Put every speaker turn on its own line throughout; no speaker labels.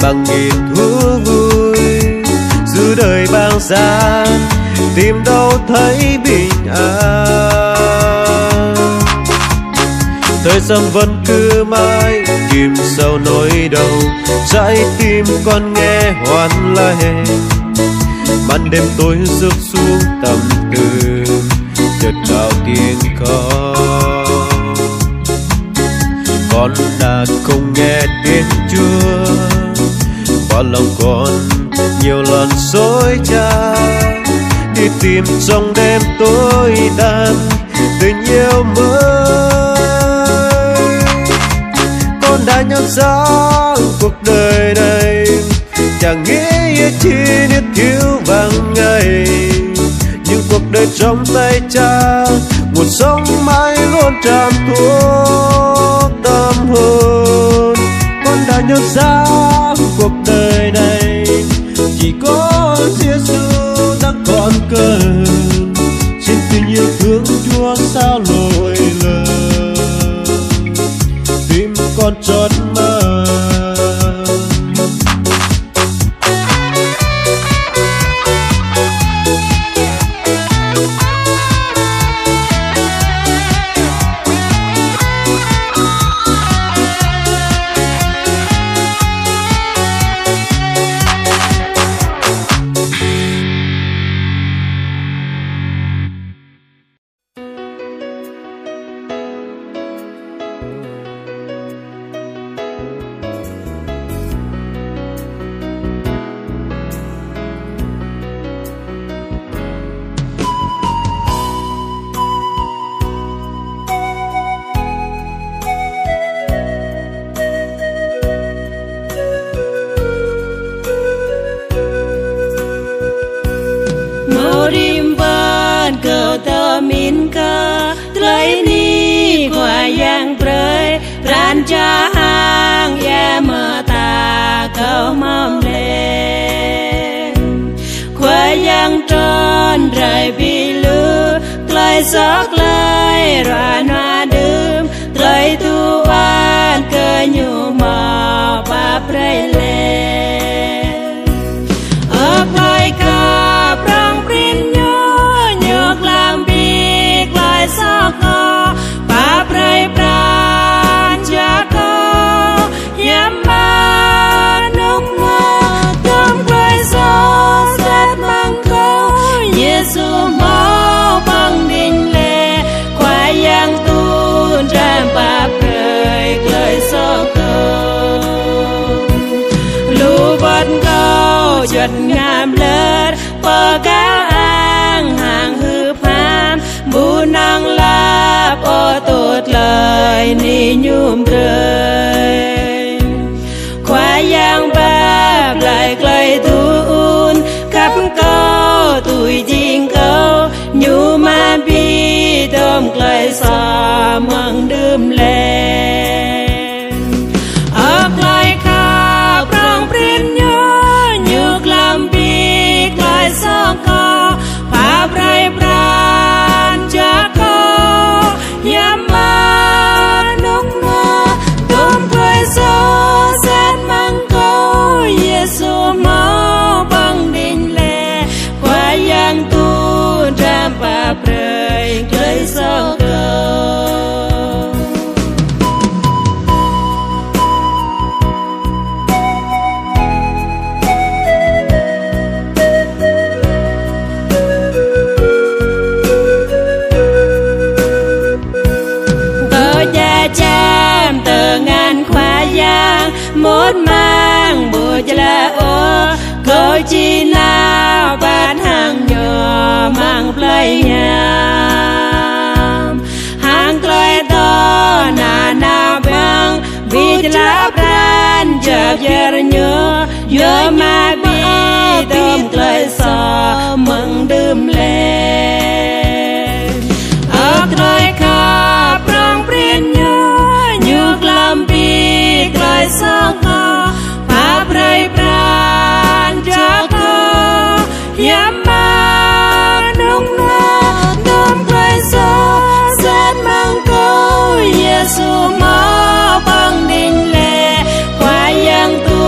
bằng nghìn thú vui. Giữa đời bao gian tìm đâu thấy bình an, thời gian vẫn cứ mãi chìm sâu nỗi đau, trái tim con nghe hoan lệ. Màn đêm tối rước xuống tầm tư, chợt vào tiếng khóc. Con đã không nghe tiếng Chúa, và lòng con nhiều lần dối trá, đi tìm trong đêm tối tàn tình yêu mới. Con đã nhận ra cuộc đời này chẳng nghĩ chi niết thiếu vàng ngày, nhưng cuộc đời trong tay Cha, nguồn sống mãi luôn tràn thuốc tâm hồn. Con đã nhận ra cuộc đời này chỉ có Giêsu đã còn cần, xin tình yêu thương Chúa sao lỗi lầm, tim con chót mơ.
Cha hang ya mơ ta câu mong lên khoe yang tròn rời bi lư lời giấc lời ra noa đêm lời tu an cơ nhu mò ba prei lên ấp lời ca prang prin nhớ nhược làm bi lời giấc ngò ba prei ngam lên bờ cao an hàng hư pham bu năng lap ô tốt lời ni nhum đời khoa giang bab lại lời tuôn khắp câu tuổi jing câu nhu ma bi đom lời sa măng đơm lên ấp lời khao prang prin so co pa prai pran cha co yama nong no tom quay so set mang co Giêsu mau băng đình lệ qua yang tu ram pa prai quay so một mang bùa là ô câu chi nào bán hàng nhỏ mang plei nhàm hàng plei to na na bang vì là brand chợt giờ nhớ nhớ mà bi đơm plei sa mừng đơm lên ấp plei ca prang prin nhớ nhược làm bi plei sa pa prai pran cha ko yama nong no dom plei so set mang ko Giêsu ma bang đình lệ qua yang tu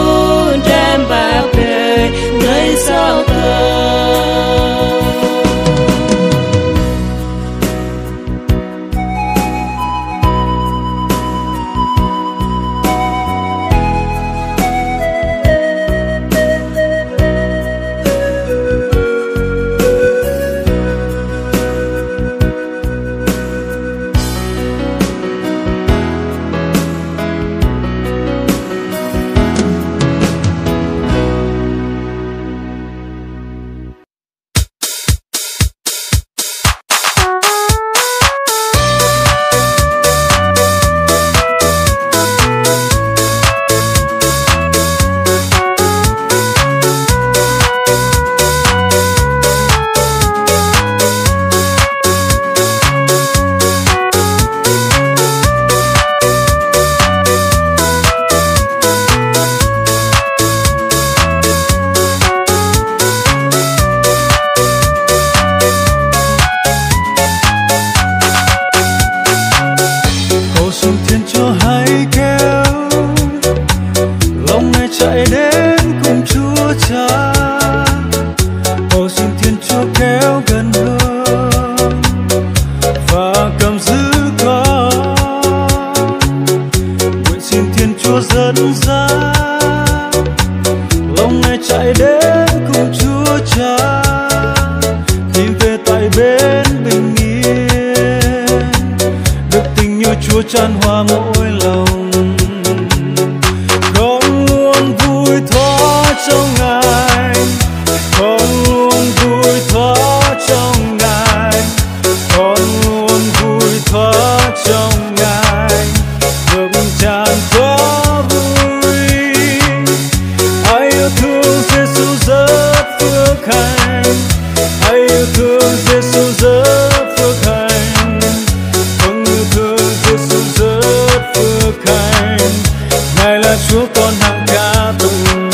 Thiên Chúa kéo gần hơn và cầm giữ con. Nguyện xin Thiên Chúa dẫn dắt, lòng này chạy đến cùng Chúa Cha, tìm về tại bên bình yên, được tình yêu Chúa chan hòa mỗi lòng. Con luôn vui thoát trong Ngài, con luôn vui thoát trong Ngài, con luôn vui thoát trong Ngài, ngập tràn có vui. Ai yêu thương Giêsu rất phước hạnh, ai yêu thương Giêsu rất phước hạnh, con yêu thương Giêsu rất phước hạnh. Ngài là Chúa con hằng ca tụng.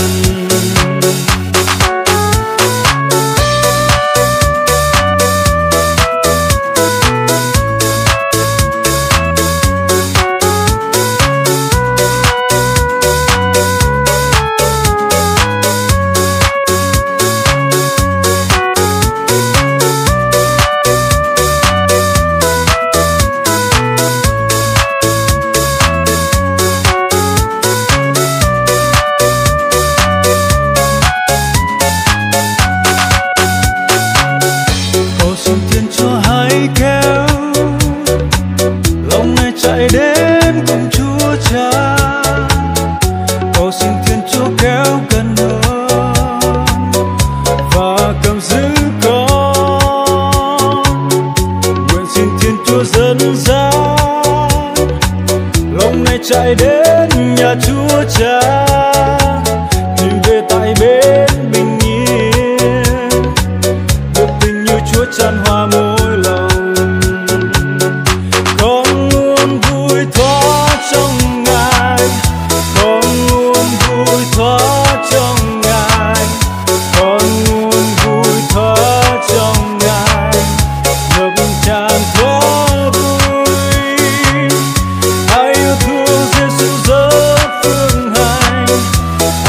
Chạy đến cùng Chúa Cha, cầu xin Thiên Chúa kéo gần hơn và cầm giữ con. Nguyện xin Thiên Chúa dẫn dắt, lòng này chạy đến nhà Chúa Cha, tìm về tại bên bình yên, được tình yêu Chúa chan hòa mỗi lòng. Trong Ngài, con luôn vui thoát trong Ngài, con luôn vui thoát trong Ngài, ngập tràn có vui. Ai yêu thương Giêsu rất phước hạnh,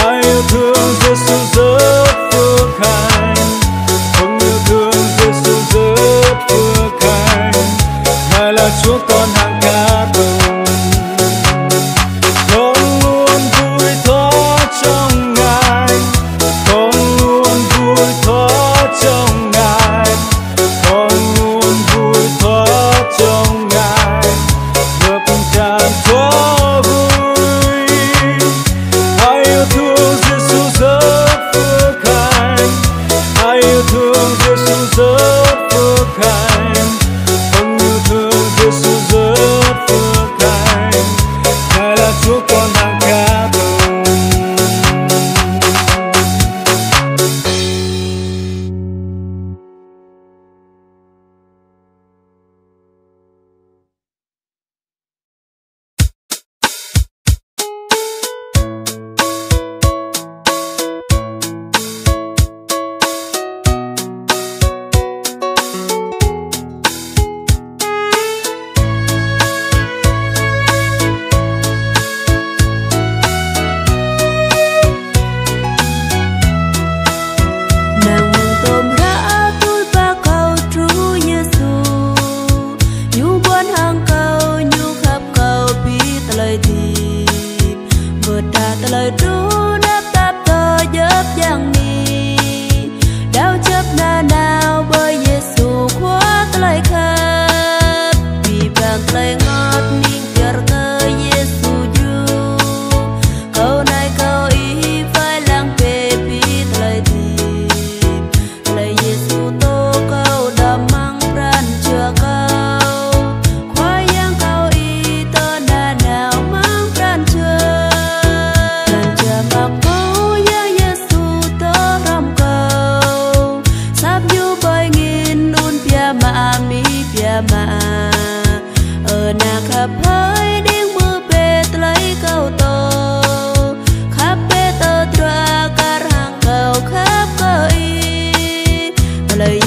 ai yêu thương Giêsu rất phước hạnh, con yêu thương Giêsu rất phước hạnh. Ngài là Chúa con hằng ca tụng. lời